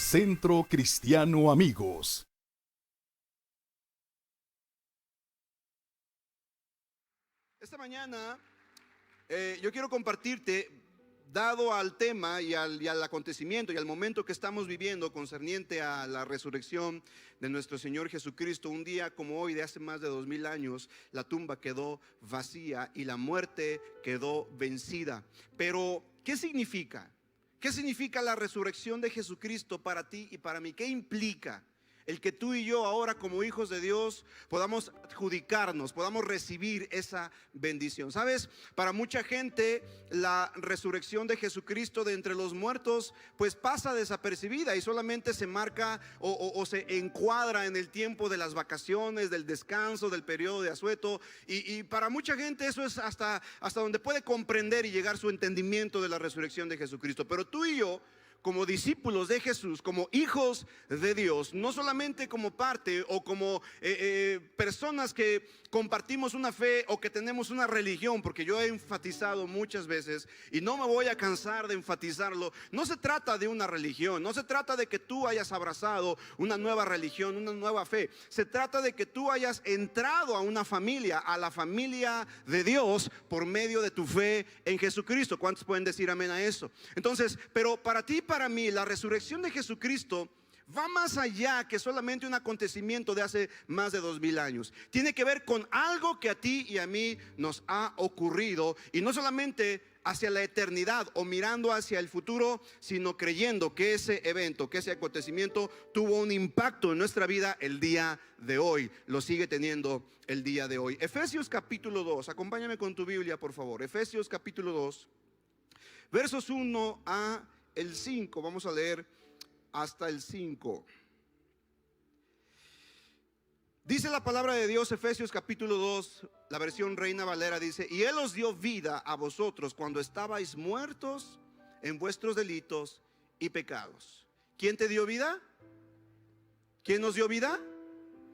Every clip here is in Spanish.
Centro Cristiano Amigos. Esta mañana yo quiero compartirte, dado al tema y al acontecimiento y al momento que estamos viviendo concerniente a la resurrección de nuestro Señor Jesucristo. Un día como hoy, de hace más de 2000 años, la tumba quedó vacía y la muerte quedó vencida. Pero, ¿qué significa? ¿Qué significa la resurrección de Jesucristo para ti y para mí? ¿Qué implica el que tú y yo ahora, como hijos de Dios, podamos adjudicarnos, podamos recibir esa bendición? ¿Sabes? Para mucha gente la resurrección de Jesucristo de entre los muertos pues pasa desapercibida y solamente se marca o se encuadra en el tiempo de las vacaciones, del descanso, del periodo de asueto, y para mucha gente eso es hasta donde puede comprender y llegar su entendimiento de la resurrección de Jesucristo. Pero tú y yo, como discípulos de Jesús, como hijos de Dios, no solamente como parte o como personas que compartimos una fe o que tenemos una religión, porque yo he enfatizado muchas veces y no me voy a cansar de enfatizarlo, no se trata de una religión, no se trata de que tú hayas abrazado una nueva religión, una nueva fe. Se trata de que tú hayas entrado a una familia, a la familia de Dios, por medio de tu fe en Jesucristo. ¿Cuántos pueden decir amén a eso? Entonces, pero para ti, para mí, la resurrección de Jesucristo va más allá que solamente un acontecimiento de hace más de 2000 años. Tiene que ver con algo que a ti y a mí nos ha ocurrido, y no solamente hacia la eternidad o mirando hacia el futuro, sino creyendo que ese evento, que ese acontecimiento tuvo un impacto en nuestra vida el día de hoy, lo sigue teniendo el día de hoy. Efesios capítulo 2, acompáñame con tu Biblia por favor. Efesios capítulo 2, versos 1 a el 5, vamos a leer hasta el 5. Dice la palabra de Dios, Efesios capítulo 2, la versión Reina Valera dice: y Él os dio vida a vosotros cuando estabais muertos en vuestros delitos y pecados. ¿Quién te dio vida? ¿Quién nos dio vida?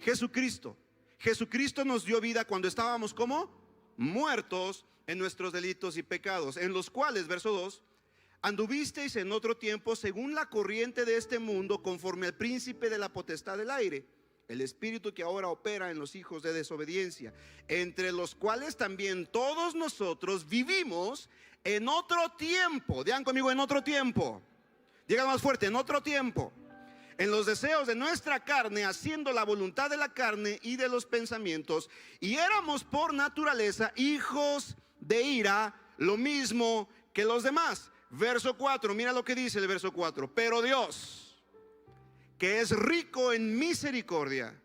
Jesucristo. Jesucristo nos dio vida cuando estábamos como muertos en nuestros delitos y pecados, en los cuales, verso 2, anduvisteis en otro tiempo según la corriente de este mundo, conforme al príncipe de la potestad del aire, el espíritu que ahora opera en los hijos de desobediencia, entre los cuales también todos nosotros vivimos en otro tiempo. Digan conmigo: en otro tiempo. Digan más fuerte: en otro tiempo. En los deseos de nuestra carne, haciendo la voluntad de la carne y de los pensamientos, y éramos por naturaleza hijos de ira, lo mismo que los demás. Verso 4, mira lo que dice el verso 4: pero Dios, que es rico en misericordia,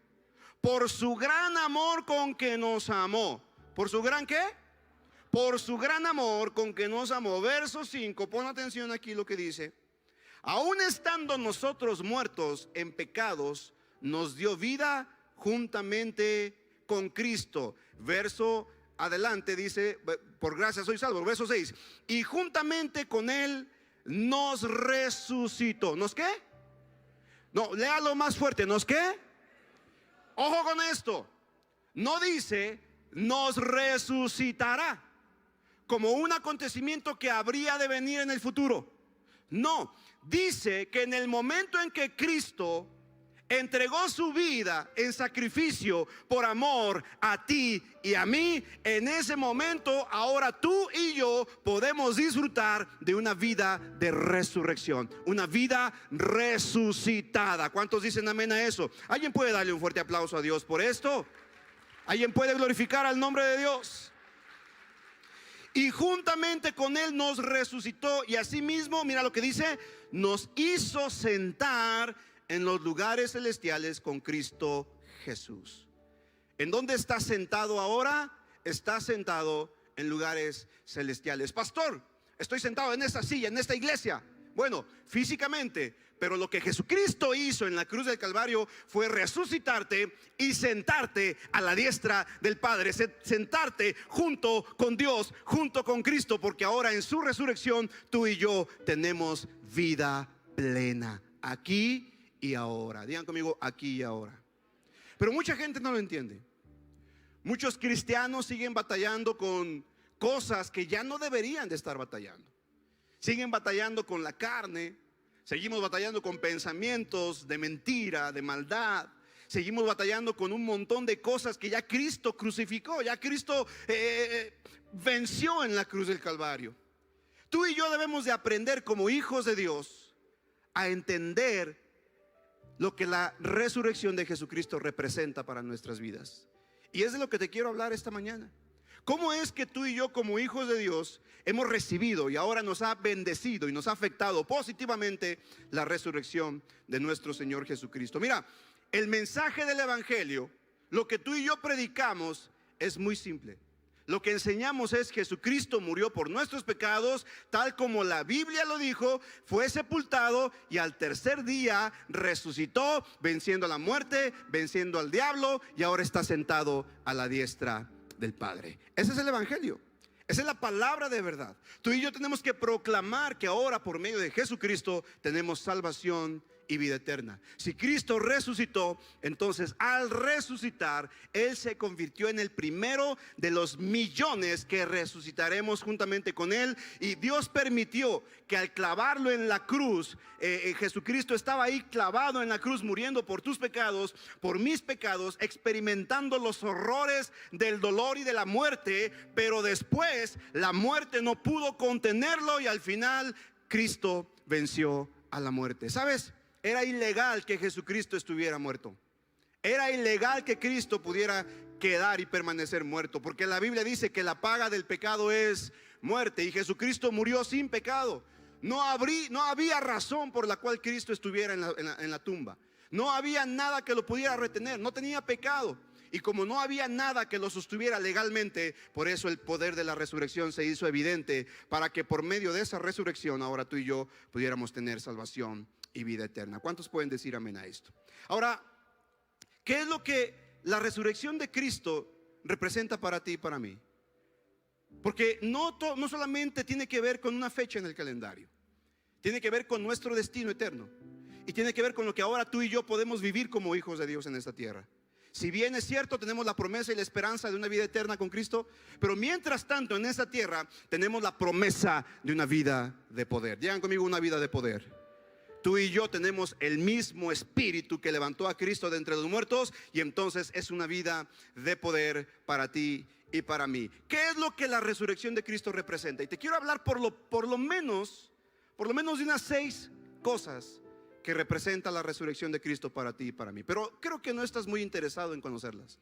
por su gran amor con que nos amó. ¿Por su gran qué? Por su gran amor con que nos amó. Verso 5, pon atención aquí lo que dice: aun estando nosotros muertos en pecados, nos dio vida juntamente con Cristo. Verso adelante dice: por gracia soy salvo. Verso 6: y juntamente con Él nos resucitó. ¿Nos qué? No, léalo más fuerte. ¿Nos qué? Ojo con esto. No dice nos resucitará como un acontecimiento que habría de venir en el futuro. No, dice que en el momento en que Cristo entregó su vida en sacrificio por amor a ti y a mí, en ese momento ahora tú y yo podemos disfrutar de una vida de resurrección, una vida resucitada. ¿Cuántos dicen amén a eso? ¿Alguien puede darle un fuerte aplauso a Dios por esto? ¿Alguien puede glorificar al nombre de Dios? Y juntamente con Él nos resucitó, y asimismo, mira lo que dice, nos hizo sentar en los lugares celestiales con Cristo Jesús. ¿En dónde está sentado ahora? Está sentado en lugares celestiales. Pastor, estoy sentado en esta silla, en esta iglesia. Bueno, físicamente, pero lo que Jesucristo hizo en la cruz del Calvario fue resucitarte y sentarte a la diestra del Padre, sentarte junto con Dios, junto con Cristo, porque ahora en su resurrección tú y yo tenemos vida plena, aquí y ahora. Digan conmigo: aquí y ahora. Pero mucha gente no lo entiende. Muchos cristianos siguen batallando con cosas que ya no deberían de estar batallando. Siguen batallando con la carne, Seguimos batallando con pensamientos de mentira, de maldad. Seguimos batallando con un montón de cosas que ya Cristo crucificó, ya Cristo venció en la cruz del Calvario. Tú y yo debemos de aprender como hijos de Dios a entender lo que la resurrección de Jesucristo representa para nuestras vidas. Y es de lo que te quiero hablar esta mañana. ¿Cómo es que tú y yo como hijos de Dios hemos recibido y ahora nos ha bendecido y nos ha afectado positivamente la resurrección de nuestro Señor Jesucristo? Mira, el mensaje del Evangelio, lo que tú y yo predicamos es muy simple. Lo que enseñamos es que Jesucristo murió por nuestros pecados, tal como la Biblia lo dijo, fue sepultado y al tercer día resucitó, venciendo a la muerte, venciendo al diablo, y ahora está sentado a la diestra del Padre. Ese es el Evangelio. Esa es la palabra de verdad. Tú y yo tenemos que proclamar que ahora por medio de Jesucristo tenemos salvación y vida eterna. Si Cristo resucitó, entonces al resucitar Él se convirtió en el primero de los millones que resucitaremos juntamente con Él. Y Dios permitió que al clavarlo en la cruz, Jesucristo estaba ahí clavado en la cruz, muriendo por tus pecados, por mis pecados, experimentando los horrores del dolor y de la muerte. Pero después la muerte no pudo contenerlo y al final Cristo venció a la muerte. ¿Sabes? Era ilegal que Jesucristo estuviera muerto. Era ilegal que Cristo pudiera quedar y permanecer muerto, porque la Biblia dice que la paga del pecado es muerte, y Jesucristo murió sin pecado. No había razón por la cual Cristo estuviera en la tumba. No había nada que lo pudiera retener. No tenía pecado. Y como no había nada que lo sostuviera legalmente, por eso el poder de la resurrección se hizo evidente, para que por medio de esa resurrección ahora tú y yo pudiéramos tener salvación y vida eterna. ¿Cuántos pueden decir amén a esto? Ahora, ¿qué es lo que la resurrección de Cristo representa para ti y para mí? Porque no solamente tiene que ver con una fecha en el calendario, tiene que ver con nuestro destino eterno, y tiene que ver con lo que ahora tú y yo podemos vivir como hijos de Dios en esta tierra. Si bien es cierto, tenemos la promesa y la esperanza de una vida eterna con Cristo, pero mientras tanto en esta tierra tenemos la promesa de una vida de poder. Digan conmigo: una vida de poder. Tú y yo tenemos el mismo espíritu que levantó a Cristo de entre los muertos, y entonces es una vida de poder para ti y para mí. ¿Qué es lo que la resurrección de Cristo representa? Y te quiero hablar por lo menos de unas 6 cosas que representa la resurrección de Cristo para ti y para mí. Pero creo que no estás muy interesado en conocerlas.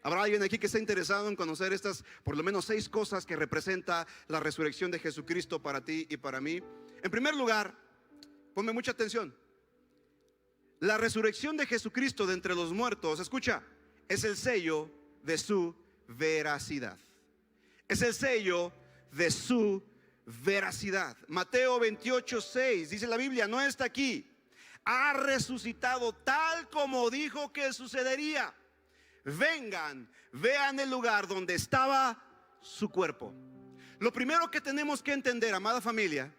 ¿Habrá alguien aquí que esté interesado en conocer estas por lo menos 6 cosas que representa la resurrección de Jesucristo para ti y para mí? En primer lugar, ponme mucha atención. La resurrección de Jesucristo de entre los muertos, escucha, es el sello de su veracidad. Es el sello de su veracidad. Mateo 28:6 dice la Biblia, no está aquí, ha resucitado tal como dijo que sucedería. Vengan, vean el lugar donde estaba su cuerpo. Lo primero que tenemos que entender, amada familia,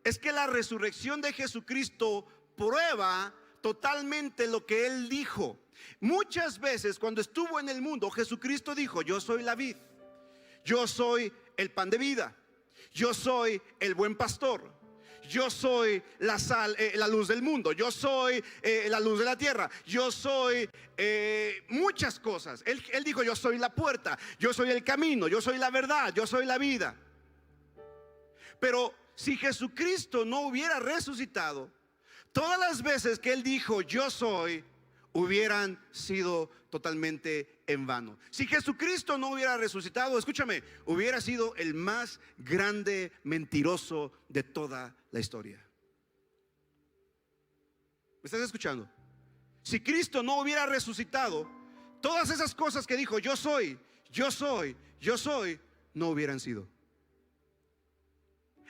es que la resurrección de Jesucristo prueba totalmente lo que Él dijo. Muchas veces cuando estuvo en el mundo, Jesucristo dijo: yo soy la vid, yo soy el pan de vida, yo soy el buen pastor, yo soy la sal, la luz del mundo, yo soy la luz de la tierra, yo soy muchas cosas. Él dijo: yo soy la puerta, yo soy el camino, yo soy la verdad, yo soy la vida. Pero si Jesucristo no hubiera resucitado, todas las veces que Él dijo yo soy, hubieran sido totalmente en vano. Si Jesucristo no hubiera resucitado, escúchame, hubiera sido el más grande mentiroso de toda la historia. ¿Me estás escuchando? Si Cristo no hubiera resucitado, todas esas cosas que dijo yo soy, yo soy, yo soy, no hubieran sido.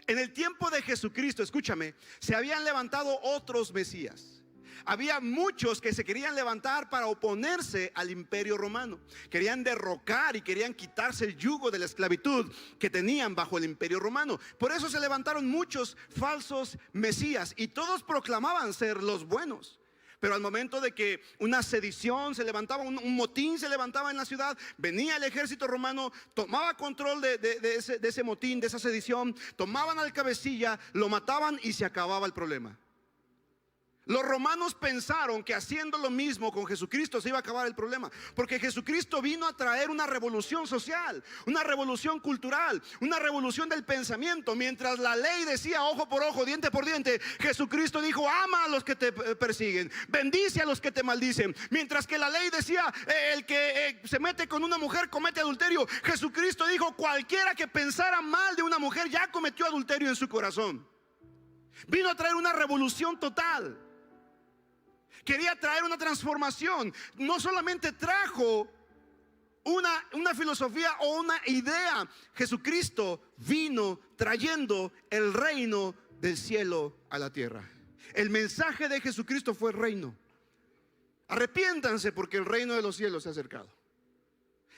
En el tiempo de Jesucristo, escúchame, se habían levantado otros mesías. Había muchos que se querían levantar para oponerse al imperio romano. Querían derrocar y querían quitarse el yugo de la esclavitud que tenían bajo el imperio romano. Por eso se levantaron muchos falsos mesías y todos proclamaban ser los buenos. Pero al momento de que una sedición se levantaba, un motín se levantaba en la ciudad, venía el ejército romano, tomaba control de ese motín, de esa sedición, tomaban al cabecilla, lo mataban y se acababa el problema. Los romanos pensaron que haciendo lo mismo con Jesucristo se iba a acabar el problema, porque Jesucristo vino a traer una revolución social, una revolución cultural, una revolución del pensamiento. Mientras la ley decía ojo por ojo, diente por diente, Jesucristo dijo ama a los que te persiguen, bendice a los que te maldicen. Mientras que la ley decía el que se mete con una mujer comete adulterio, Jesucristo dijo cualquiera que pensara mal de una mujer ya cometió adulterio en su corazón. Vino a traer una revolución total. Quería traer una transformación. No solamente trajo una filosofía o una idea. Jesucristo vino trayendo el reino del cielo a la tierra. El mensaje de Jesucristo fue reino. Arrepiéntanse porque el reino de los cielos se ha acercado.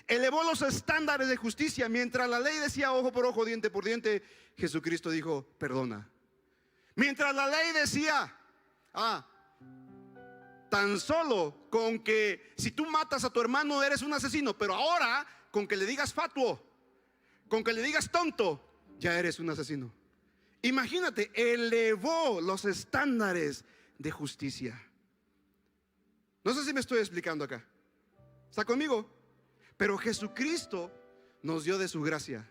Elevó los estándares de justicia. Mientras la ley decía ojo por ojo, diente por diente, Jesucristo dijo perdona. Mientras la ley decía tan solo con que si tú matas a tu hermano eres un asesino, pero ahora con que le digas fatuo, con que le digas tonto, ya eres un asesino. Imagínate, elevó los estándares de justicia. No sé si me estoy explicando acá. ¿Está conmigo? Pero Jesucristo nos dio de su gracia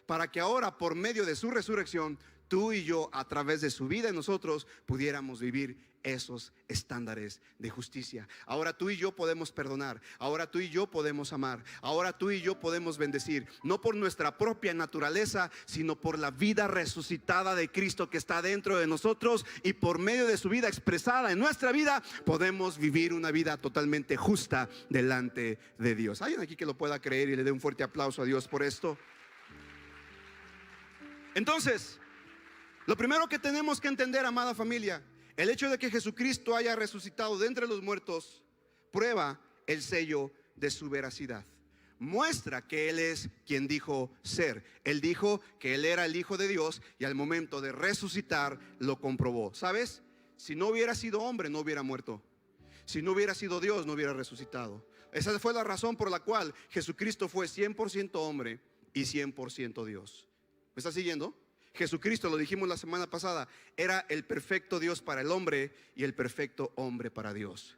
para que ahora por medio de su resurrección tú y yo, a través de su vida en nosotros, pudiéramos vivir esos estándares de justicia. Ahora tú y yo podemos perdonar. Ahora tú y yo podemos amar. Ahora tú y yo podemos bendecir. No por nuestra propia naturaleza, sino por la vida resucitada de Cristo que está dentro de nosotros. Y por medio de su vida expresada en nuestra vida, podemos vivir una vida totalmente justa delante de Dios. ¿Alguien aquí que lo pueda creer y le dé un fuerte aplauso a Dios por esto? Entonces, lo primero que tenemos que entender, amada familia, el hecho de que Jesucristo haya resucitado de entre los muertos prueba el sello de su veracidad. Muestra que Él es quien dijo ser. Él dijo que Él era el Hijo de Dios y al momento de resucitar lo comprobó. ¿Sabes? Si no hubiera sido hombre no hubiera muerto. Si no hubiera sido Dios no hubiera resucitado. Esa fue la razón por la cual Jesucristo fue 100% hombre y 100% Dios. ¿Me estás siguiendo? Jesucristo, lo dijimos la semana pasada, era el perfecto Dios para el hombre y el perfecto hombre para Dios.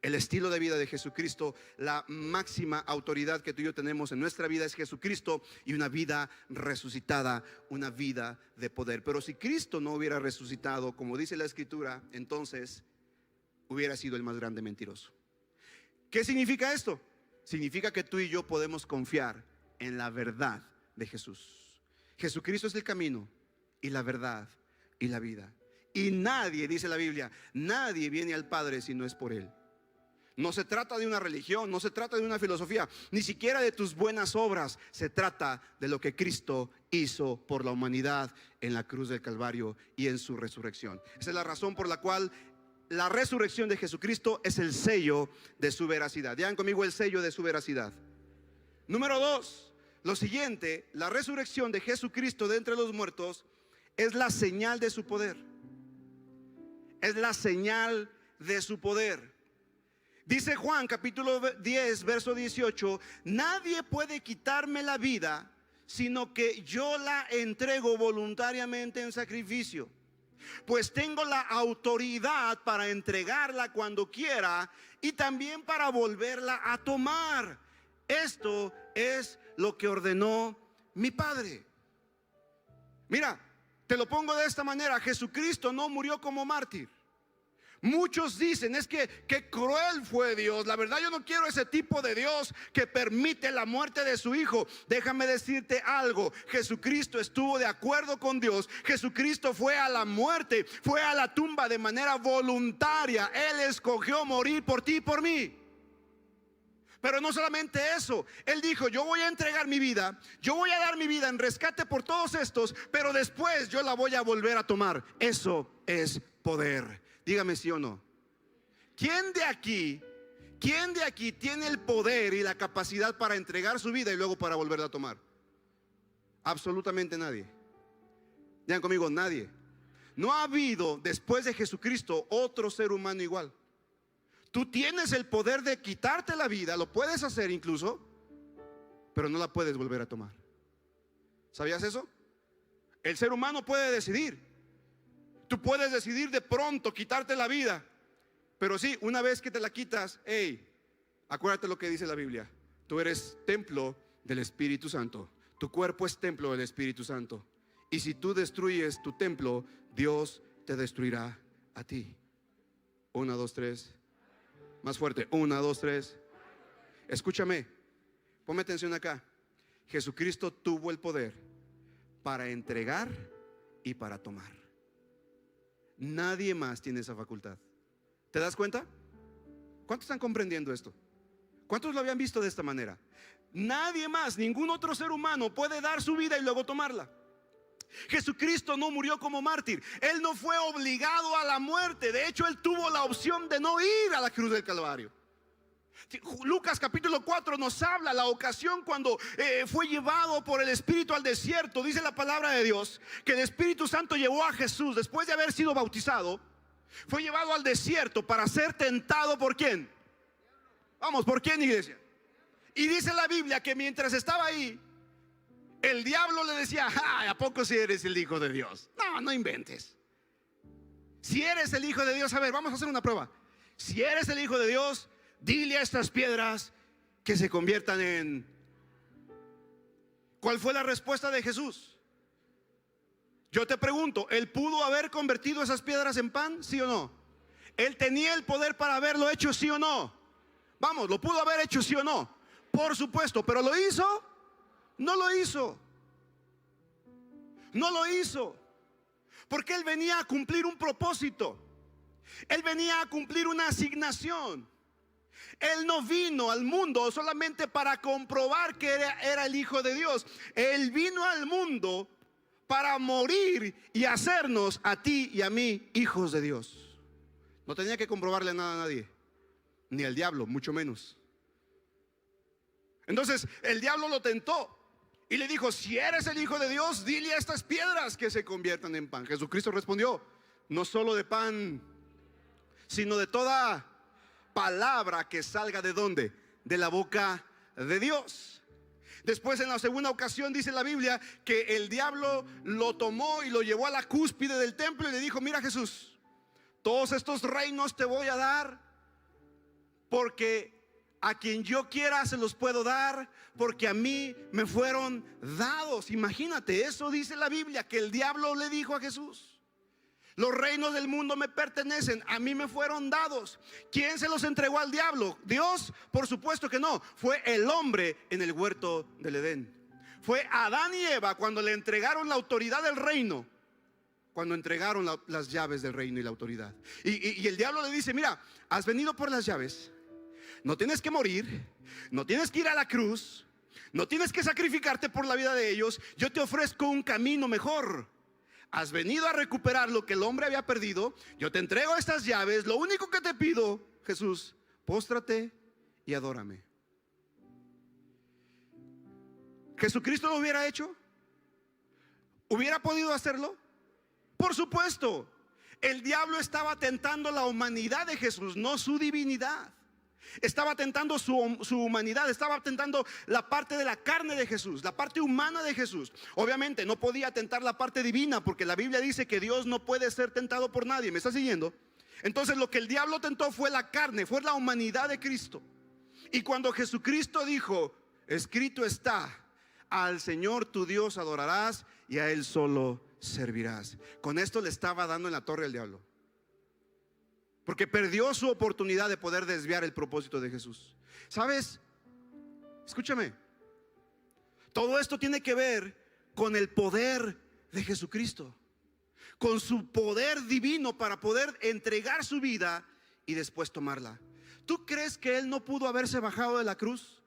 El estilo de vida de Jesucristo, la máxima autoridad que tú y yo tenemos en nuestra vida es Jesucristo y una vida resucitada, una vida de poder. Pero si Cristo no hubiera resucitado, como dice la Escritura, entonces hubiera sido el más grande mentiroso. ¿Qué significa esto? Significa que tú y yo podemos confiar en la verdad de Jesús. Jesucristo es el camino y la verdad y la vida. Y nadie, dice la Biblia, nadie viene al Padre si no es por Él. No se trata de una religión, no se trata de una filosofía, ni siquiera de tus buenas obras. Se trata de lo que Cristo hizo por la humanidad en la cruz del Calvario y en su resurrección. Esa es la razón por la cual la resurrección de Jesucristo es el sello de su veracidad. Digan conmigo el sello de su veracidad. Número 2. Lo siguiente, la resurrección de Jesucristo de entre los muertos es la señal de su poder. Es la señal de su poder. Dice Juan capítulo 10 verso 18: nadie puede quitarme la vida sino que yo la entrego voluntariamente en sacrificio, pues tengo la autoridad para entregarla cuando quiera y también para volverla a tomar. Esto es lo que ordenó mi Padre. Mira, te lo pongo de esta manera: Jesucristo no murió como mártir. Muchos dicen, es que qué cruel fue Dios. La verdad, yo no quiero ese tipo de Dios que permite la muerte de su hijo. Déjame decirte algo: Jesucristo estuvo de acuerdo con Dios. Jesucristo fue a la muerte, fue a la tumba de manera voluntaria. Él escogió morir por ti y por mí. Pero no solamente eso, Él dijo: yo voy a entregar mi vida, yo voy a dar mi vida en rescate por todos estos, pero después yo la voy a volver a tomar. Eso es poder. Dígame sí o no. ¿Quién de aquí tiene el poder y la capacidad para entregar su vida y luego para volverla a tomar? Absolutamente nadie. Digan conmigo, nadie. No ha habido después de Jesucristo otro ser humano igual. Tú tienes el poder de quitarte la vida, lo puedes hacer incluso, pero no la puedes volver a tomar. ¿Sabías eso? El ser humano puede decidir. Tú puedes decidir de pronto quitarte la vida, pero sí, una vez que te la quitas, hey, acuérdate lo que dice la Biblia. Tú eres templo del Espíritu Santo. Tu cuerpo es templo del Espíritu Santo. Y si tú destruyes tu templo, Dios te destruirá a ti. 1, 2, 3. Más fuerte. 1, 2, 3. Escúchame. Ponme atención acá. Jesucristo tuvo el poder para entregar y para tomar. Nadie más tiene esa facultad. ¿Te das cuenta? ¿Cuántos están comprendiendo esto? ¿Cuántos lo habían visto de esta manera? Nadie más, ningún otro ser humano puede dar su vida y luego tomarla. Jesucristo no murió como mártir. Él no fue obligado a la muerte. De hecho, Él tuvo la opción de no ir a la cruz del Calvario. Lucas capítulo 4 nos habla la ocasión cuando fue llevado por el Espíritu al desierto. Dice la palabra de Dios que el Espíritu Santo llevó a Jesús, después de haber sido bautizado, fue llevado al desierto para ser tentado. ¿Por quién? Vamos, ¿por quién, iglesia? Y dice la Biblia que mientras estaba ahí, el diablo le decía: ¿a poco si eres el Hijo de Dios? No, no inventes. Si eres el Hijo de Dios, a ver, vamos a hacer una prueba. Si eres el Hijo de Dios, dile a estas piedras que se conviertan en... ¿Cuál fue la respuesta de Jesús? Yo te pregunto, ¿Él pudo haber convertido esas piedras en pan? ¿Sí o no? ¿Él tenía el poder para haberlo hecho? ¿Sí o no? Vamos, ¿lo pudo haber hecho? ¿Sí o no? Por supuesto, ¿pero lo hizo? No lo hizo. No lo hizo. Porque Él venía a cumplir un propósito. Él venía a cumplir una asignación. Él no vino al mundo solamente para comprobar que era el Hijo de Dios. Él vino al mundo para morir y hacernos a ti y a mí hijos de Dios. No tenía que comprobarle nada a nadie, ni al diablo, mucho menos. Entonces el diablo lo tentó y le dijo: si eres el Hijo de Dios, dile a estas piedras que se conviertan en pan. Jesucristo respondió: no solo de pan, sino de toda palabra que salga ¿de dónde? De la boca de Dios. Después, en la segunda ocasión, dice la Biblia que el diablo lo tomó y lo llevó a la cúspide del templo y le dijo: mira, Jesús, todos estos reinos te voy a dar, porque a quien yo quiera se los puedo dar, porque a mí me fueron dados. Imagínate, eso dice la Biblia, que el diablo le dijo a Jesús: los reinos del mundo me pertenecen, a mí me fueron dados. ¿Quién se los entregó al diablo? ¿Dios? Por supuesto que no. Fue el hombre en el huerto del Edén. Fue Adán y Eva cuando le entregaron la autoridad del reino, cuando entregaron las llaves del reino y la autoridad. Y el diablo le dice: mira, has venido por las llaves, no tienes que morir, no tienes que ir a la cruz, no tienes que sacrificarte por la vida de ellos. Yo te ofrezco un camino mejor. Has venido a recuperar lo que el hombre había perdido. Yo te entrego estas llaves. Lo único que te pido, Jesús, póstrate y adórame. ¿Jesucristo lo hubiera hecho? ¿Hubiera podido hacerlo? Por supuesto. El diablo estaba tentando la humanidad de Jesús, no su divinidad. Estaba tentando su humanidad, estaba tentando la parte de la carne de Jesús, la parte humana de Jesús. Obviamente no podía tentar la parte divina, porque la Biblia dice que Dios no puede ser tentado por nadie. ¿Me está siguiendo? Entonces lo que el diablo tentó fue la carne, fue la humanidad de Cristo. Y cuando Jesucristo dijo: escrito está, al Señor tu Dios adorarás y a Él solo servirás, con esto le estaba dando en la torre al diablo, porque perdió su oportunidad de poder desviar el propósito de Jesús. ¿Sabes? Escúchame. Todo esto tiene que ver con el poder de Jesucristo, con su poder divino para poder entregar su vida y después tomarla. ¿Tú crees que Él no pudo haberse bajado de la cruz?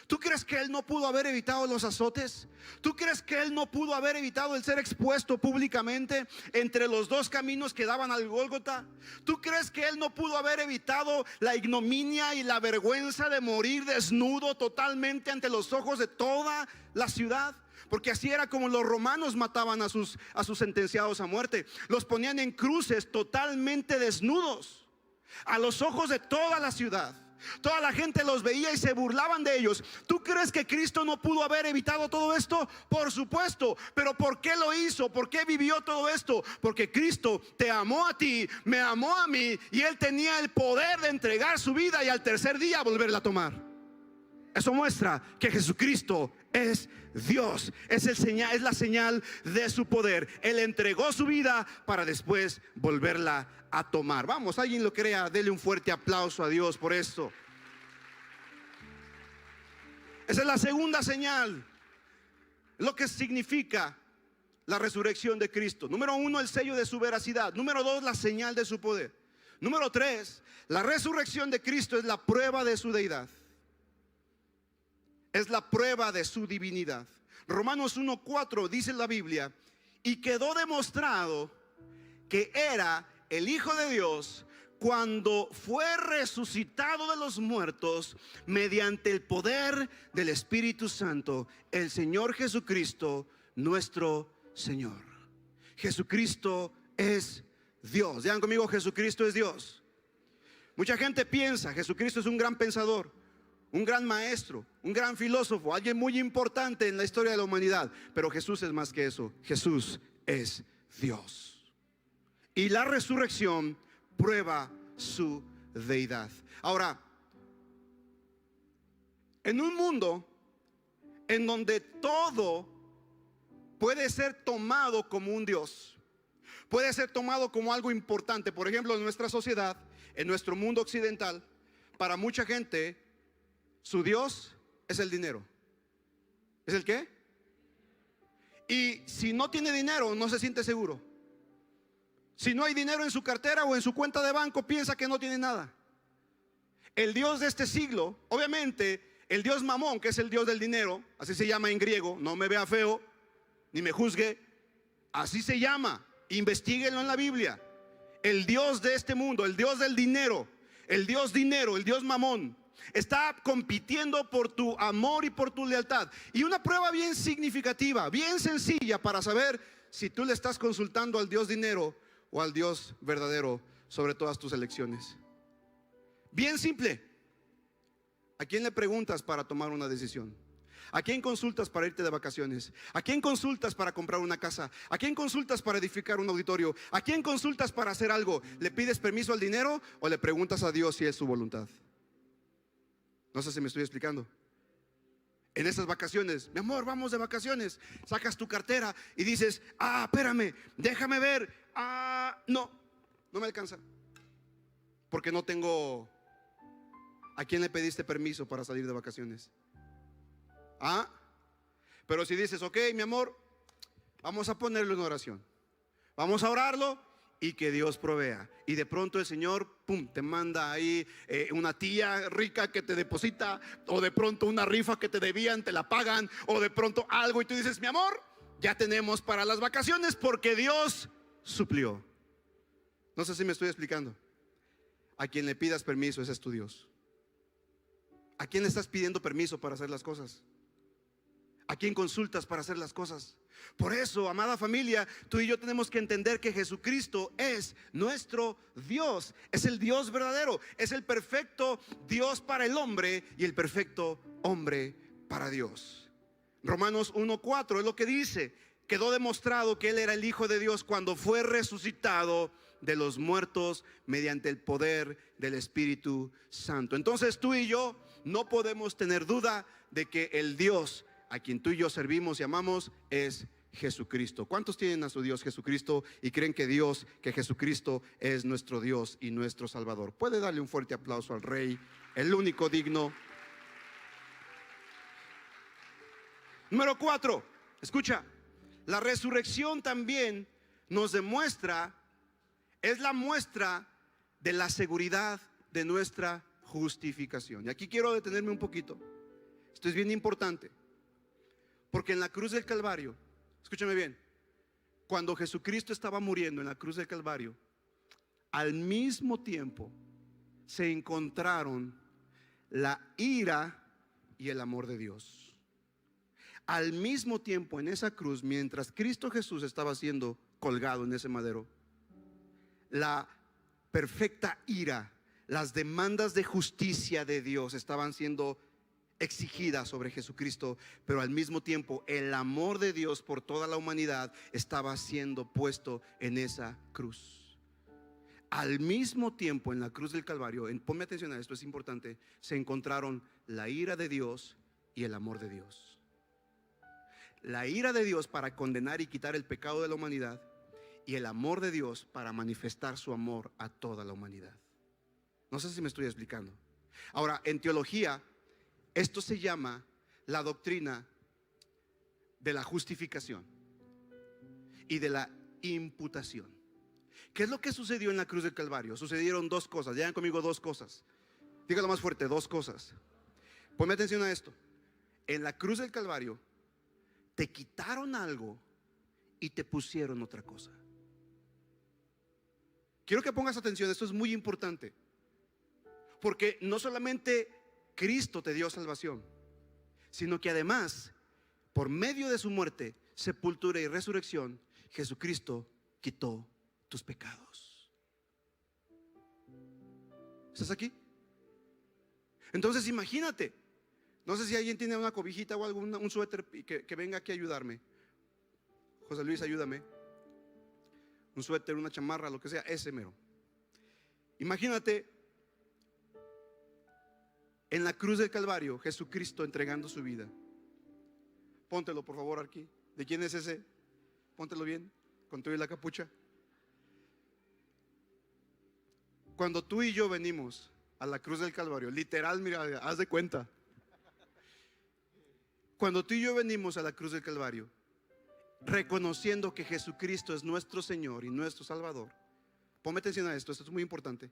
¿Tú crees que Él no pudo haber evitado los azotes? ¿Tú crees que Él no pudo haber evitado el ser expuesto públicamente entre los dos caminos que daban al Gólgota? ¿Tú crees que Él no pudo haber evitado la ignominia y la vergüenza de morir desnudo totalmente ante los ojos de toda la ciudad? Porque así era como los romanos mataban a sus sentenciados a muerte. Los ponían en cruces totalmente desnudos a los ojos de toda la ciudad. Toda la gente los veía y se burlaban de ellos. ¿Tú crees que Cristo no pudo haber evitado todo esto? Por supuesto. Pero ¿por qué lo hizo? ¿Por qué vivió todo esto? Porque Cristo te amó a ti, me amó a mí, y Él tenía el poder de entregar su vida y al tercer día volverla a tomar. Eso muestra que Jesucristo es Dios. Es la señal de su poder. Él entregó su vida para después volverla a tomar. Vamos, alguien lo crea, dele un fuerte aplauso a Dios por esto. Esa es la segunda señal, lo que significa la resurrección de Cristo. Número 1, el sello de su veracidad. Número 2, la señal de su poder. Número 3, la resurrección de Cristo es la prueba de su deidad. Es la prueba de su divinidad. Romanos 1:4 dice la Biblia: y quedó demostrado que era el Hijo de Dios cuando fue resucitado de los muertos mediante el poder del Espíritu Santo, el Señor Jesucristo, nuestro Señor. Jesucristo es Dios. Digan conmigo: Jesucristo es Dios. Mucha gente piensa Jesucristo es un gran pensador, un gran maestro, un gran filósofo, alguien muy importante en la historia de la humanidad. Pero Jesús es más que eso. Jesús es Dios. Y la resurrección prueba su deidad. Ahora, en un mundo en donde todo puede ser tomado como un Dios, puede ser tomado como algo importante. Por ejemplo, en nuestra sociedad, en nuestro mundo occidental, para mucha gente su Dios es el dinero. ¿Es el qué? Y si no tiene dinero, no se siente seguro. Si no hay dinero en su cartera o en su cuenta de banco, piensa que no tiene nada. El Dios de este siglo, obviamente, el Dios Mamón, que es el Dios del dinero, así se llama en griego, no me vea feo, ni me juzgue, así se llama, investíguenlo en la Biblia. El Dios de este mundo, el Dios del dinero, el Dios Mamón, está compitiendo por tu amor y por tu lealtad. Y una prueba bien significativa, bien sencilla para saber si tú le estás consultando al Dios dinero o al Dios verdadero sobre todas tus elecciones. Bien simple. ¿A quién le preguntas para tomar una decisión? ¿A quién consultas para irte de vacaciones? ¿A quién consultas para comprar una casa? ¿A quién consultas para edificar un auditorio? ¿A quién consultas para hacer algo? ¿Le pides permiso al dinero o le preguntas a Dios si es su voluntad? No sé si me estoy explicando. En esas vacaciones, mi amor, vamos de vacaciones. Sacas tu cartera y dices: espérame, déjame ver. No me alcanza, porque no tengo. ¿A quién le pediste permiso para salir de vacaciones? Pero si dices: ok, mi amor, vamos a ponerlo en oración, vamos a orarlo y que Dios provea. Y de pronto el Señor, te manda ahí una tía rica que te deposita, o de pronto una rifa que te debían, te la pagan, o de pronto algo, y tú dices: mi amor, ya tenemos para las vacaciones porque Dios suplió. No sé si me estoy explicando. A quien le pidas permiso, ese es tu Dios. ¿A quién le estás pidiendo permiso para hacer las cosas? ¿A quién consultas para hacer las cosas? Por eso, amada familia, tú y yo tenemos que entender que Jesucristo es nuestro Dios. Es el Dios verdadero. Es el perfecto Dios para el hombre y el perfecto hombre para Dios. Romanos 1:4 es lo que dice: quedó demostrado que Él era el Hijo de Dios cuando fue resucitado de los muertos mediante el poder del Espíritu Santo. Entonces tú y yo no podemos tener duda de que el Dios a quien tú y yo servimos y amamos es Jesucristo. ¿Cuántos tienen a su Dios Jesucristo y creen que Jesucristo es nuestro Dios y nuestro Salvador? Puede darle un fuerte aplauso al Rey, el único digno. Número 4, escucha, la resurrección también nos demuestra, es la muestra de la seguridad de nuestra justificación. Y aquí quiero detenerme un poquito. Esto es bien importante, porque en la cruz del Calvario, escúchame bien, cuando Jesucristo estaba muriendo en la cruz del Calvario, al mismo tiempo se encontraron la ira y el amor de Dios. Al mismo tiempo, en esa cruz, mientras Cristo Jesús estaba siendo colgado en ese madero, la perfecta ira, Las demandas de justicia de Dios estaban siendo exigidas sobre Jesucristo, pero al mismo tiempo el amor de Dios por toda la humanidad estaba siendo puesto en esa cruz. Al mismo tiempo, en la cruz del Calvario, ponme atención a esto, es importante, se encontraron la ira de Dios y el amor de Dios. La ira de Dios para condenar y quitar el pecado de la humanidad, y el amor de Dios para manifestar su amor a toda la humanidad. No sé si me estoy explicando. Ahora, en teología, esto se llama la doctrina de la justificación y de la imputación. ¿Qué es lo que sucedió en la cruz del Calvario? Sucedieron dos cosas. Digan conmigo, dos cosas. Dígalo más fuerte, dos cosas. Ponme atención a esto. En la cruz del Calvario te quitaron algo y te pusieron otra cosa. Quiero que pongas atención, esto es muy importante, porque no solamente Cristo te dio salvación, sino que además, por medio de su muerte, sepultura y resurrección, Jesucristo quitó tus pecados. ¿Estás aquí? Entonces imagínate, no sé si alguien tiene una cobijita o algo, un suéter que venga aquí a ayudarme. José Luis, ayúdame. Un suéter, una chamarra, lo que sea, ese mero. Imagínate en la cruz del Calvario, Jesucristo entregando su vida. Póntelo por favor aquí. ¿De quién es ese? Póntelo bien, con todo y la capucha. Cuando tú y yo venimos a la cruz del Calvario, literal, mira, haz de cuenta. Cuando tú y yo venimos a la cruz del Calvario, reconociendo que Jesucristo es nuestro Señor y nuestro Salvador, ponme atención a esto, esto es muy importante.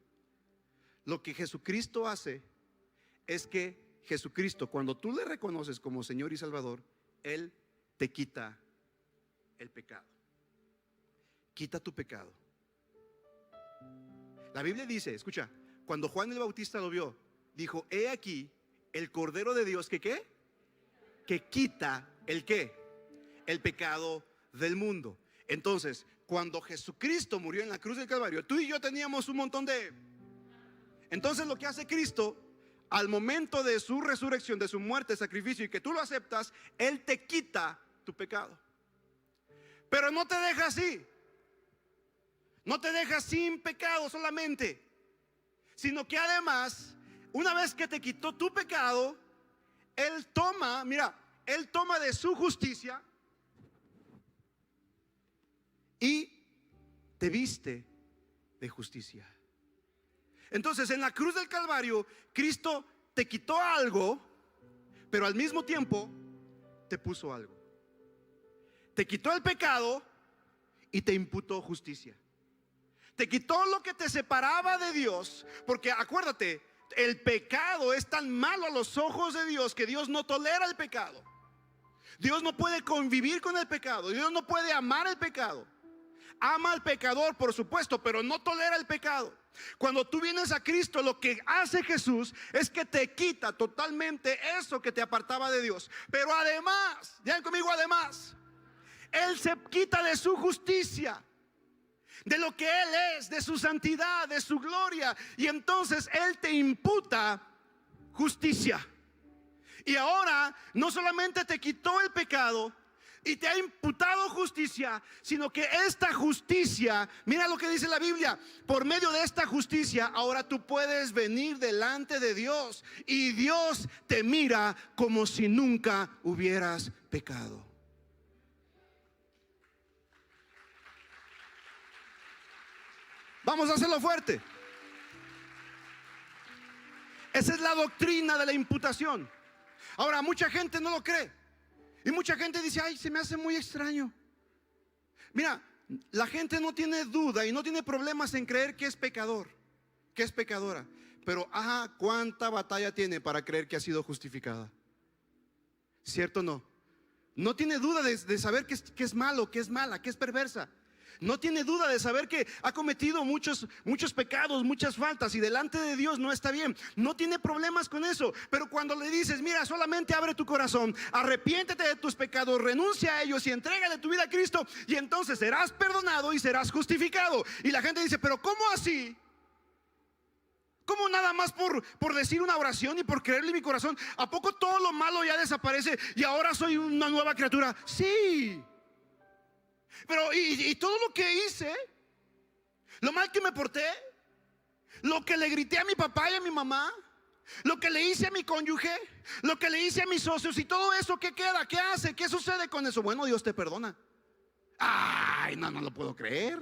Lo que Jesucristo hace es que Jesucristo, cuando tú le reconoces como Señor y Salvador, Él te quita el pecado. Quita tu pecado. La Biblia dice, escucha, cuando Juan el Bautista lo vio, dijo: he aquí el Cordero de Dios que ¿qué? Que quita el ¿qué? El pecado del mundo. Entonces, cuando Jesucristo murió en la cruz del Calvario, tú y yo teníamos un montón de... Entonces lo que hace Cristo al momento de su resurrección, de su muerte, sacrificio, y que tú lo aceptas, Él te quita tu pecado. Pero no te deja así. No te deja sin pecado solamente, sino que además, una vez que te quitó tu pecado, Él toma, mira, Él toma de su justicia y te viste de justicia. Entonces, en la cruz del Calvario, Cristo te quitó algo, pero al mismo tiempo te puso algo. Te quitó el pecado y te imputó justicia. Te quitó lo que te separaba de Dios, porque acuérdate, el pecado es tan malo a los ojos de Dios que Dios no tolera el pecado. Dios no puede convivir con el pecado. Dios no puede amar el pecado. Ama al pecador, por supuesto, pero no tolera el pecado. Cuando tú vienes a Cristo, lo que hace Jesús es que te quita totalmente eso que te apartaba de Dios. Pero además, digan conmigo, además, Él se quita de su justicia, de lo que Él es, de su santidad, de su gloria, y entonces Él te imputa justicia. Y ahora no solamente te quitó el pecado y te ha imputado justicia, sino que esta justicia, mira lo que dice la Biblia, por medio de esta justicia ahora tú puedes venir delante de Dios y Dios te mira como si nunca hubieras pecado. Vamos a hacerlo fuerte. Esa es la doctrina de la imputación. Ahora, mucha gente no lo cree. Y mucha gente dice: ay, se me hace muy extraño. Mira, la gente no tiene duda y no tiene problemas en creer que es pecador, que es pecadora. Pero, ajá, ¿cuánta batalla tiene para creer que ha sido justificada? ¿Cierto o no? No tiene duda de saber que es malo, que es mala, que es perversa. No tiene duda de saber que ha cometido muchos pecados, muchas faltas, y delante de Dios no está bien. No tiene problemas con eso. Pero cuando le dices: mira, solamente abre tu corazón, arrepiéntete de tus pecados, renuncia a ellos y entrégale tu vida a Cristo, y entonces serás perdonado y serás justificado. Y la gente dice: pero ¿cómo así? ¿Cómo nada más por decir una oración y por creerle en mi corazón? ¿A poco todo lo malo ya desaparece y ahora soy una nueva criatura? Sí. Pero y todo lo que hice, lo mal que me porté, lo que le grité a mi papá y a mi mamá, lo que le hice a mi cónyuge, lo que le hice a mis socios, y todo eso, ¿qué queda? ¿Qué hace? ¿Qué sucede con eso? Bueno, Dios te perdona. Ay, no lo puedo creer.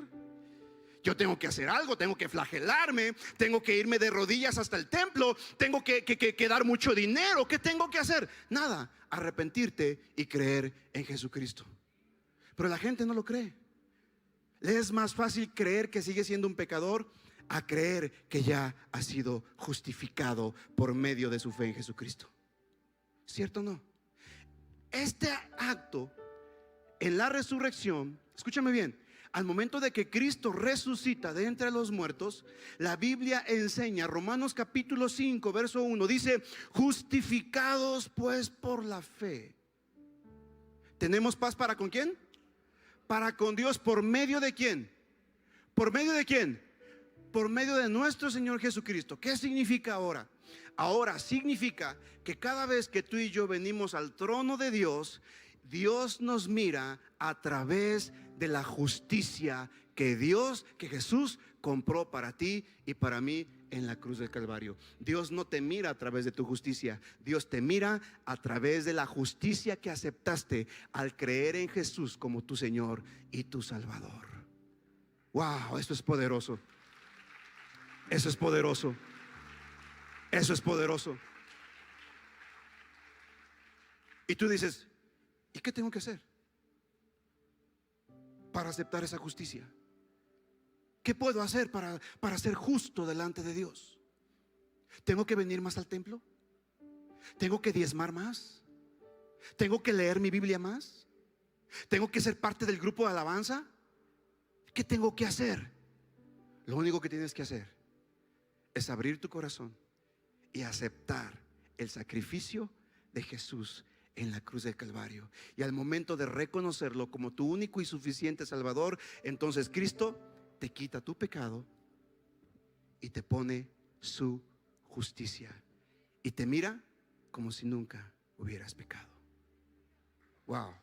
Yo tengo que hacer algo, tengo que flagelarme, tengo que irme de rodillas hasta el templo, tengo que dar mucho dinero. ¿Qué tengo que hacer? Nada, arrepentirte y creer en Jesucristo. Pero la gente no lo cree. Le es más fácil creer que sigue siendo un pecador a creer que ya ha sido justificado por medio de su fe en Jesucristo. ¿Cierto o no? Este acto en la resurrección, escúchame bien, al momento de que Cristo resucita de entre los muertos, la Biblia enseña, Romanos capítulo 5, verso 1, dice: justificados pues por la fe, tenemos paz ¿para con quién? Para con Dios. ¿Por medio de quién? ¿Por medio de quién? Por medio de nuestro Señor Jesucristo. ¿Qué significa ahora? Ahora significa que cada vez que tú y yo venimos al trono de Dios, Dios nos mira a través de la justicia que Jesús compró para ti y para mí en la cruz del Calvario. Dios no te mira a través de tu justicia, Dios te mira a través de la justicia que aceptaste al creer en Jesús como tu Señor y tu Salvador. Wow, eso es poderoso. Eso es poderoso. Eso es poderoso. Y tú dices: ¿y qué tengo que hacer para aceptar esa justicia? ¿Qué puedo hacer para ser justo delante de Dios? ¿Tengo que venir más al templo? ¿Tengo que diezmar más? ¿Tengo que leer mi Biblia más? ¿Tengo que ser parte del grupo de alabanza? ¿Qué tengo que hacer? Lo único que tienes que hacer es abrir tu corazón y aceptar el sacrificio de Jesús en la cruz del Calvario. Y al momento de reconocerlo como tu único y suficiente Salvador, entonces Cristo te quita tu pecado y te pone su justicia y te mira como si nunca hubieras pecado. Wow.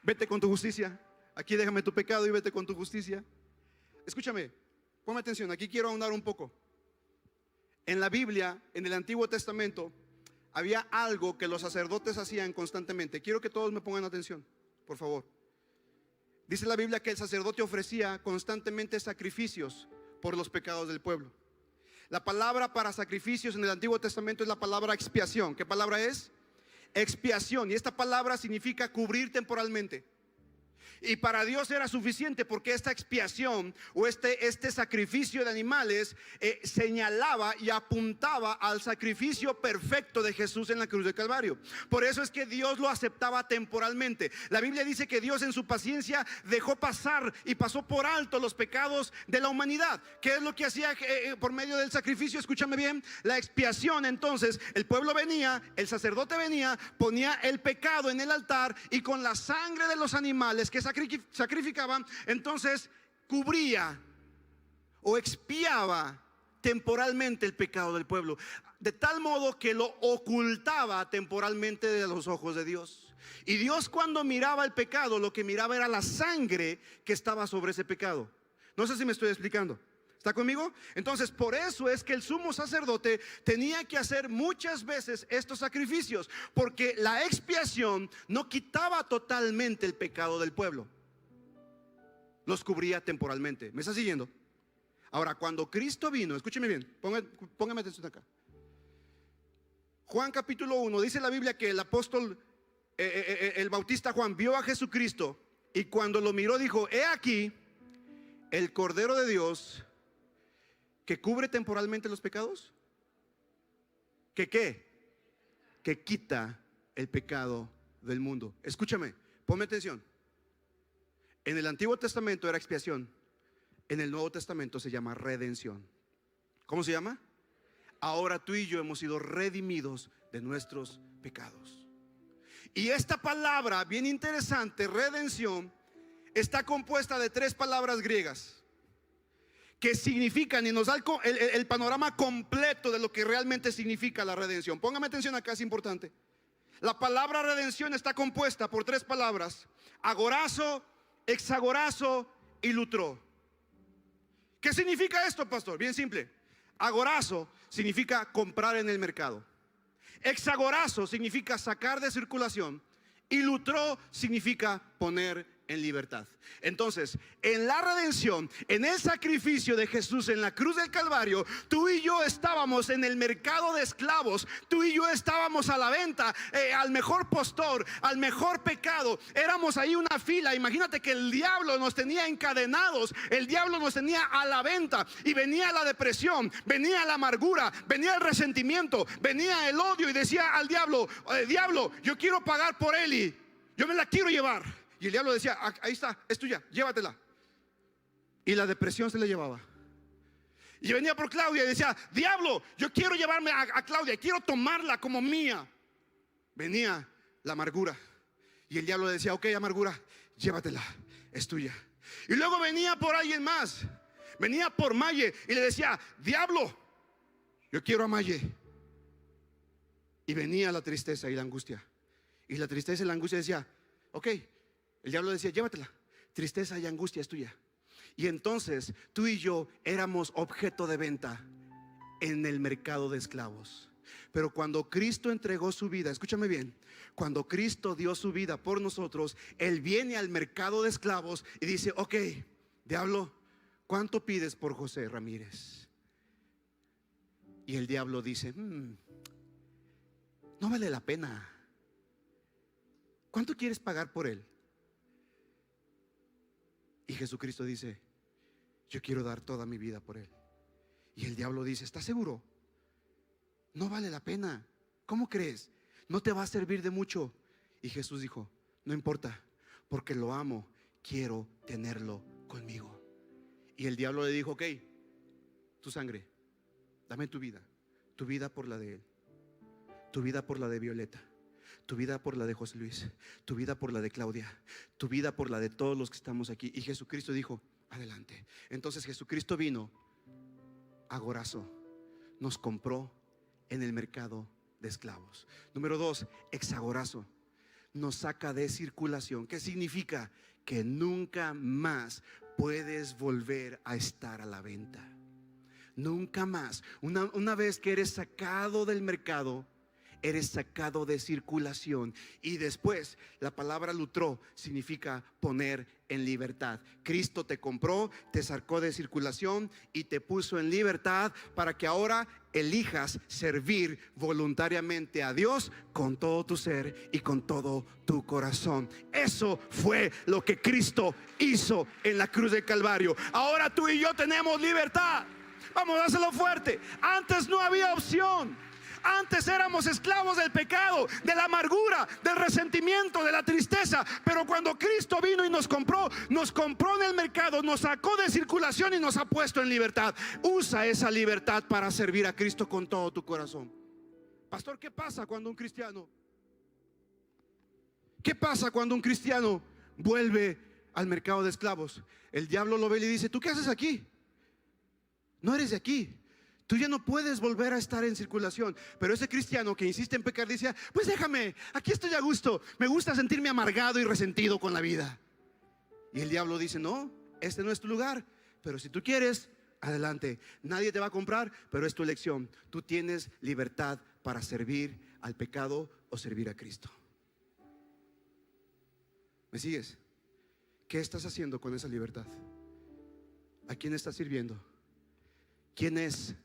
Vete con tu justicia. Aquí déjame tu pecado y vete con tu justicia. Escúchame, ponme atención, aquí quiero ahondar un poco. En la Biblia, en el Antiguo Testamento, había algo que los sacerdotes hacían constantemente. Quiero que todos me pongan atención, por favor. Dice la Biblia que el sacerdote ofrecía constantemente sacrificios por los pecados del pueblo. La palabra para sacrificios en el Antiguo Testamento es la palabra expiación. ¿Qué palabra es? Expiación. Y esta palabra significa cubrir temporalmente. Y para Dios era suficiente, porque esta expiación o este sacrificio de animales señalaba y apuntaba al sacrificio perfecto de Jesús en la cruz del Calvario. Por eso es que Dios lo aceptaba temporalmente. La Biblia dice que Dios en su paciencia dejó pasar y pasó por alto los pecados de la humanidad. ¿Qué es lo que hacía por medio del sacrificio? Escúchame bien, la expiación. Entonces el pueblo venía, el sacerdote venía, ponía el pecado en el altar y con la sangre de los animales que sacrificaban, entonces cubría o expiaba temporalmente el pecado del pueblo, de tal modo que lo ocultaba temporalmente de los ojos de Dios. Y Dios, cuando miraba el pecado, lo que miraba era la sangre que estaba sobre ese pecado. No sé si me estoy explicando. ¿Está conmigo? Entonces, por eso es que el sumo sacerdote tenía que hacer muchas veces estos sacrificios, porque la expiación no quitaba totalmente el pecado del pueblo, los cubría temporalmente. ¿Me está siguiendo? Ahora, cuando Cristo vino, escúcheme bien, póngame atención acá. Juan capítulo 1, dice la Biblia que el apóstol, el bautista Juan, vio a Jesucristo y cuando lo miró dijo: he aquí el Cordero de Dios que cubre temporalmente los pecados. ¿Que qué? Que quita el pecado del mundo. Escúchame, ponme atención. En el Antiguo Testamento era expiación. En el Nuevo Testamento se llama redención. ¿Cómo se llama? Ahora tú y yo hemos sido redimidos de nuestros pecados. Y esta palabra bien interesante, redención, está compuesta de tres palabras griegas que significan y nos da el panorama completo de lo que realmente significa la redención. Póngame atención acá, es importante. La palabra redención está compuesta por tres palabras: agorazo, hexagorazo y lutró. ¿Qué significa esto, pastor? Bien simple. Agorazo significa comprar en el mercado. Hexagorazo significa sacar de circulación. Y lutró significa poner en libertad. Entonces, en la redención, en el sacrificio de Jesús en la cruz del Calvario, tú y yo estábamos en el mercado de esclavos. Tú y yo estábamos a la venta, al mejor postor, al mejor pecado. Éramos ahí una fila. Imagínate que el diablo nos tenía encadenados, el diablo nos tenía a la venta. Y venía la depresión, venía la amargura, venía el resentimiento, venía el odio. Y decía al diablo: diablo, yo quiero pagar por Eli, yo me la quiero llevar. Y el diablo decía: ahí está, es tuya, llévatela. Y la depresión se le llevaba. Y venía por Claudia y decía: diablo, yo quiero llevarme a Claudia, quiero tomarla como mía. Venía la amargura. Y el diablo decía: ok, amargura, llévatela, es tuya. Y luego venía por alguien más. Venía por Maye y le decía: diablo, yo quiero a Maye. Y venía la tristeza y la angustia. Y la tristeza y la angustia decía: ok. El diablo decía: llévatela, tristeza y angustia es tuya. Y entonces tú y yo éramos objeto de venta en el mercado de esclavos. Pero cuando Cristo entregó su vida, escúchame bien, cuando Cristo dio su vida por nosotros, Él viene al mercado de esclavos y dice: ok, diablo, ¿cuánto pides por José Ramírez? Y el diablo dice: no vale la pena. ¿Cuánto quieres pagar por él? Y Jesucristo dice: yo quiero dar toda mi vida por él. Y el diablo dice: ¿estás seguro? No vale la pena. ¿Cómo crees? No te va a servir de mucho. Y Jesús dijo: no importa, porque lo amo, quiero tenerlo conmigo. Y el diablo le dijo: ok, tu sangre, dame tu vida por la de él, tu vida por la de Violeta, tu vida por la de José Luis, tu vida por la de Claudia, tu vida por la de todos los que estamos aquí. Y Jesucristo dijo: adelante. Entonces Jesucristo vino agorazo, nos compró en el mercado de esclavos. Número 2, hexagorazo, nos saca de circulación. ¿Qué significa? Que nunca más puedes volver a estar a la venta. Nunca más. Una vez que eres sacado del mercado, eres sacado de circulación. Y después la palabra lutró significa poner en libertad. Cristo te compró, te sacó de circulación y te puso en libertad para que ahora elijas servir voluntariamente a Dios con todo tu ser y con todo tu corazón. Eso fue lo que Cristo hizo en la cruz del Calvario. Ahora tú y yo tenemos libertad. Vamos a hacerlo fuerte. Antes no había opción. Antes éramos esclavos del pecado, de la amargura, del resentimiento, de la tristeza. Pero cuando Cristo vino y nos compró en el mercado, nos sacó de circulación y nos ha puesto en libertad. Usa esa libertad para servir a Cristo con todo tu corazón. Pastor, ¿qué pasa cuando un cristiano vuelve al mercado de esclavos? El diablo lo ve y le dice: ¿tú qué haces aquí? No eres de aquí. Tú ya no puedes volver a estar en circulación. Pero ese cristiano que insiste en pecar dice: pues déjame, aquí estoy a gusto. Me gusta sentirme amargado y resentido con la vida. Y el diablo dice: no, este no es tu lugar. Pero si tú quieres, adelante. Nadie te va a comprar, pero es tu elección. Tú tienes libertad para servir al pecado o servir a Cristo. ¿Me sigues? ¿Qué estás haciendo con esa libertad? ¿A quién estás sirviendo? ¿Quién es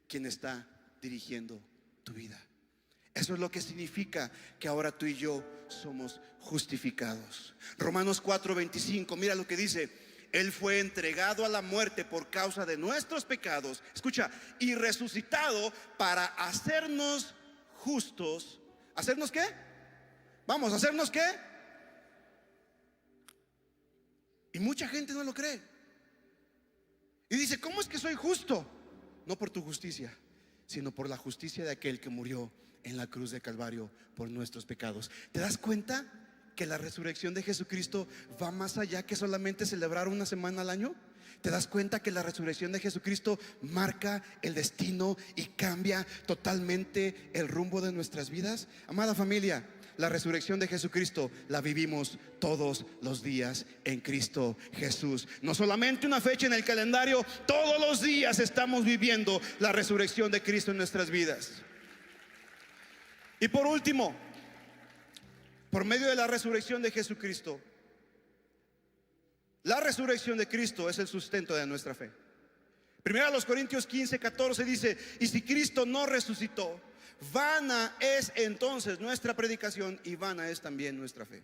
quien está dirigiendo tu vida? Eso es lo que significa que ahora tú y yo somos justificados. Romanos 4:25, mira lo que dice: Él fue entregado a la muerte por causa de nuestros pecados, escucha, y resucitado para hacernos justos. ¿Hacernos qué? Vamos, ¿hacernos qué? Y mucha gente no lo cree. Y dice: ¿cómo es que soy justo? No por tu justicia, sino por la justicia de aquel que murió en la cruz de Calvario por nuestros pecados. ¿Te das cuenta que la resurrección de Jesucristo va más allá que solamente celebrar una semana al año? ¿Te das cuenta que la resurrección de Jesucristo marca el destino y cambia totalmente el rumbo de nuestras vidas? Amada familia, la resurrección de Jesucristo la vivimos todos los días en Cristo Jesús. No solamente una fecha en el calendario, todos los días estamos viviendo la resurrección de Cristo en nuestras vidas. Y por último, por medio de la resurrección de Jesucristo, la resurrección de Cristo es el sustento de nuestra fe. Primero a los Corintios 15:14 dice: y si Cristo no resucitó, vana es entonces nuestra predicación y vana es también nuestra fe.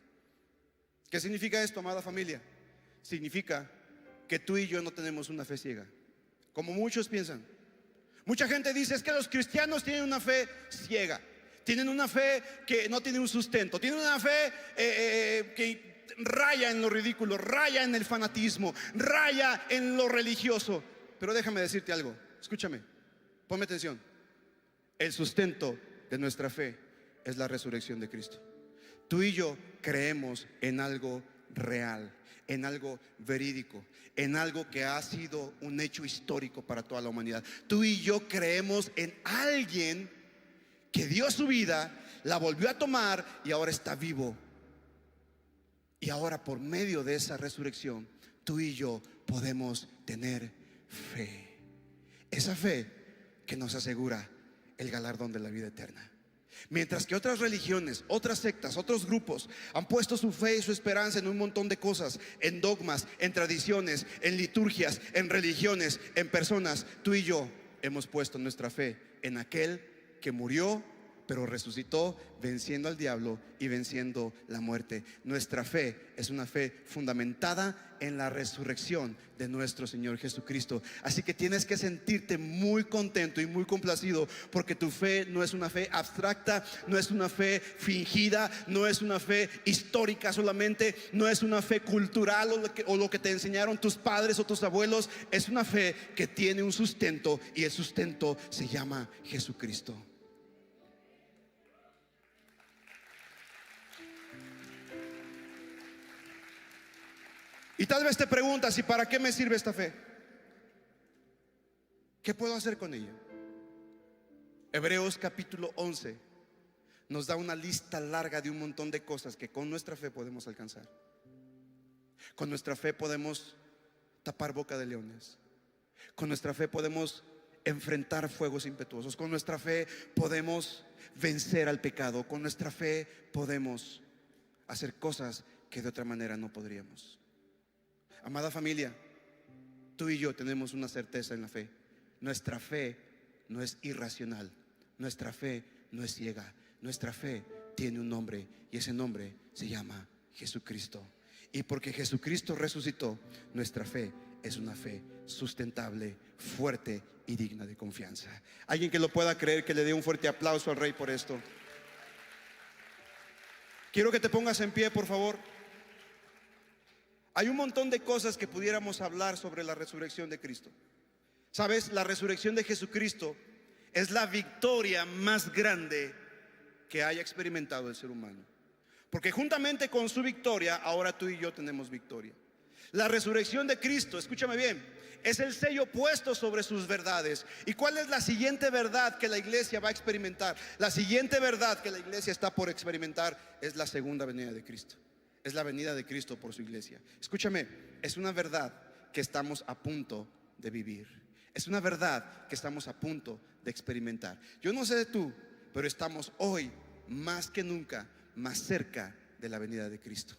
¿Qué significa esto, amada familia? Significa que tú y yo no tenemos una fe ciega, como muchos piensan. Mucha gente dice: es que los cristianos tienen una fe ciega, tienen una fe que no tiene un sustento, tienen una fe que raya en lo ridículo, raya en el fanatismo, raya en lo religioso. Pero déjame decirte algo, escúchame, ponme atención. El sustento de nuestra fe es la resurrección de Cristo. Tú y yo creemos en algo real, en algo verídico, en algo que ha sido un hecho histórico para toda la humanidad. Tú y yo creemos en alguien que dio su vida, la volvió a tomar y ahora está vivo. Y ahora por medio de esa resurrección, tú y yo podemos tener fe. Esa fe que nos asegura el galardón de la vida eterna. Mientras que otras religiones, otras sectas, otros grupos han puesto su fe y su esperanza en un montón de cosas, en dogmas, en tradiciones, en liturgias, en religiones, en personas, tú y yo hemos puesto nuestra fe en aquel que murió pero resucitó, venciendo al diablo y venciendo la muerte. Nuestra fe es una fe fundamentada en la resurrección de nuestro Señor Jesucristo. Así que tienes que sentirte muy contento y muy complacido, porque tu fe no es una fe abstracta, no es una fe fingida, no es una fe histórica solamente, no es una fe cultural o lo que te enseñaron tus padres o tus abuelos. Es una fe que tiene un sustento, y el sustento se llama Jesucristo. Y tal vez te preguntas: ¿y para qué me sirve esta fe? ¿Qué puedo hacer con ella? Hebreos capítulo 11 nos da una lista larga de un montón de cosas que con nuestra fe podemos alcanzar. Con nuestra fe podemos tapar boca de leones. Con nuestra fe podemos enfrentar fuegos impetuosos. Con nuestra fe podemos vencer al pecado. Con nuestra fe podemos hacer cosas que de otra manera no podríamos. Amada familia, tú y yo tenemos una certeza en la fe. Nuestra fe no es irracional, nuestra fe no es ciega, nuestra fe tiene un nombre, y ese nombre se llama Jesucristo. Y porque Jesucristo resucitó, nuestra fe es una fe sustentable, fuerte y digna de confianza. Alguien que lo pueda creer, que le dé un fuerte aplauso al Rey por esto. Quiero que te pongas en pie, por favor. Hay un montón de cosas que pudiéramos hablar sobre la resurrección de Cristo. ¿Sabes? La resurrección de Jesucristo es la victoria más grande que haya experimentado el ser humano. Porque juntamente con su victoria, ahora tú y yo tenemos victoria. La resurrección de Cristo, escúchame bien, es el sello puesto sobre sus verdades. ¿Y cuál es la siguiente verdad que la iglesia va a experimentar? La siguiente verdad que la iglesia está por experimentar es la segunda venida de Cristo. Es la venida de Cristo por su iglesia. Escúchame, es una verdad que estamos a punto de vivir. Es una verdad que estamos a punto de experimentar. Yo no sé de tú, pero estamos hoy más que nunca más cerca de la venida de Cristo.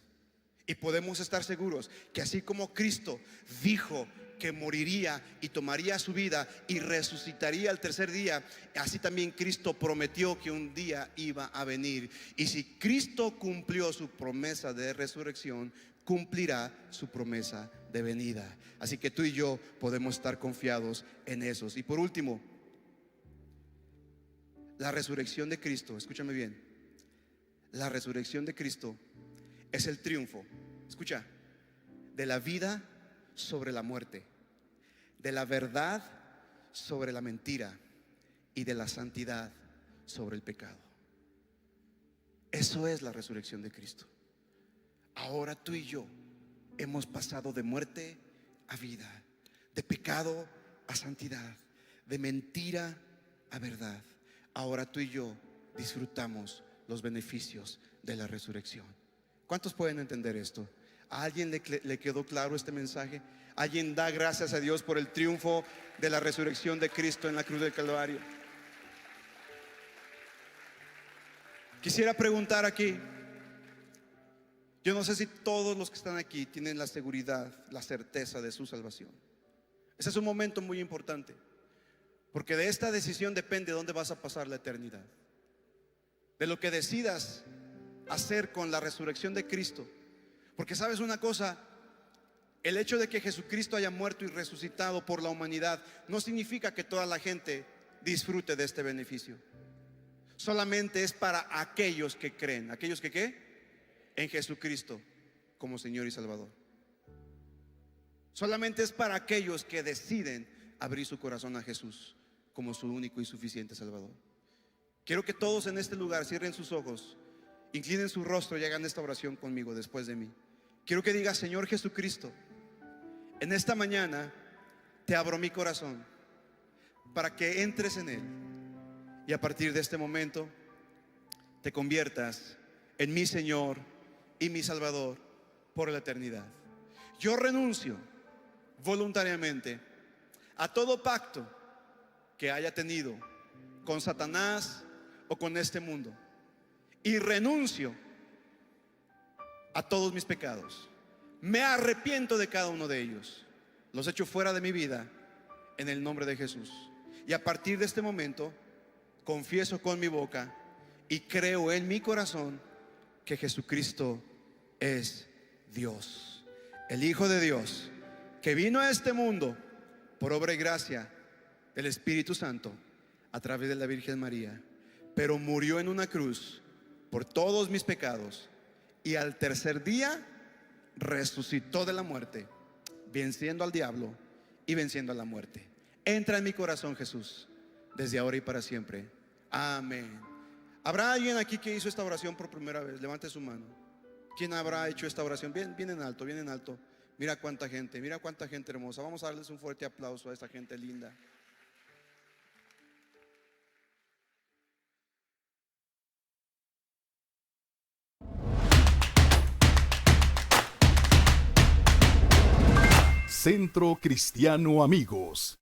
Y podemos estar seguros que así como Cristo dijo que moriría y tomaría su vida y resucitaría al tercer día, así también Cristo prometió que un día iba a venir. Y si Cristo cumplió su promesa de resurrección, cumplirá su promesa de venida. Así que tú y yo podemos estar confiados en esos. Y por último, la resurrección de Cristo, escúchame bien, la resurrección de Cristo es el triunfo, escucha, de la vida sobre la muerte, de la verdad sobre la mentira y de la santidad sobre el pecado. Eso es la resurrección de Cristo. ahora tú y yo hemos pasado de muerte a vida, de pecado a santidad, de mentira a verdad. Ahora tú y yo disfrutamos los beneficios de la resurrección. ¿Cuántos pueden entender esto? ¿A alguien le quedó claro este mensaje? ¿Alguien da gracias a Dios por el triunfo de la resurrección de Cristo en la cruz del Calvario? Quisiera preguntar aquí, yo no sé si todos los que están aquí tienen la seguridad, la certeza de su salvación. Ese es un momento muy importante, porque de esta decisión depende dónde vas a pasar la eternidad. De lo que decidas hacer con la resurrección de Cristo. Porque sabes una cosa, el hecho de que Jesucristo haya muerto y resucitado por la humanidad no significa que toda la gente disfrute de este beneficio. Solamente es para aquellos que creen. ¿Aquellos que qué? En Jesucristo como Señor y Salvador. Solamente es para aquellos que deciden abrir su corazón a Jesús como su único y suficiente Salvador. Quiero que todos en este lugar cierren sus ojos, inclinen su rostro y hagan esta oración conmigo después de mí. Quiero que digas: Señor Jesucristo, en esta mañana te abro mi corazón para que entres en él y a partir de este momento te conviertas en mi Señor y mi Salvador por la eternidad. Yo renuncio voluntariamente a todo pacto que haya tenido con Satanás o con este mundo, y renuncio a todos mis pecados. Me arrepiento de cada uno de ellos, los echo fuera de mi vida en el nombre de Jesús. Y a partir de este momento confieso con mi boca y creo en mi corazón que Jesucristo es Dios, el Hijo de Dios, que vino a este mundo por obra y gracia del Espíritu Santo a través de la Virgen María, pero murió en una cruz por todos mis pecados y al tercer día resucitó de la muerte, venciendo al diablo y venciendo a la muerte. Entra en mi corazón, Jesús, desde ahora y para siempre. Amén. ¿Habrá alguien aquí que hizo esta oración por primera vez? Levante su mano. ¿Quién habrá hecho esta oración? Bien, bien en alto, bien en alto. Mira cuánta gente hermosa. Vamos a darles un fuerte aplauso a esta gente linda. Centro Cristiano Amigos.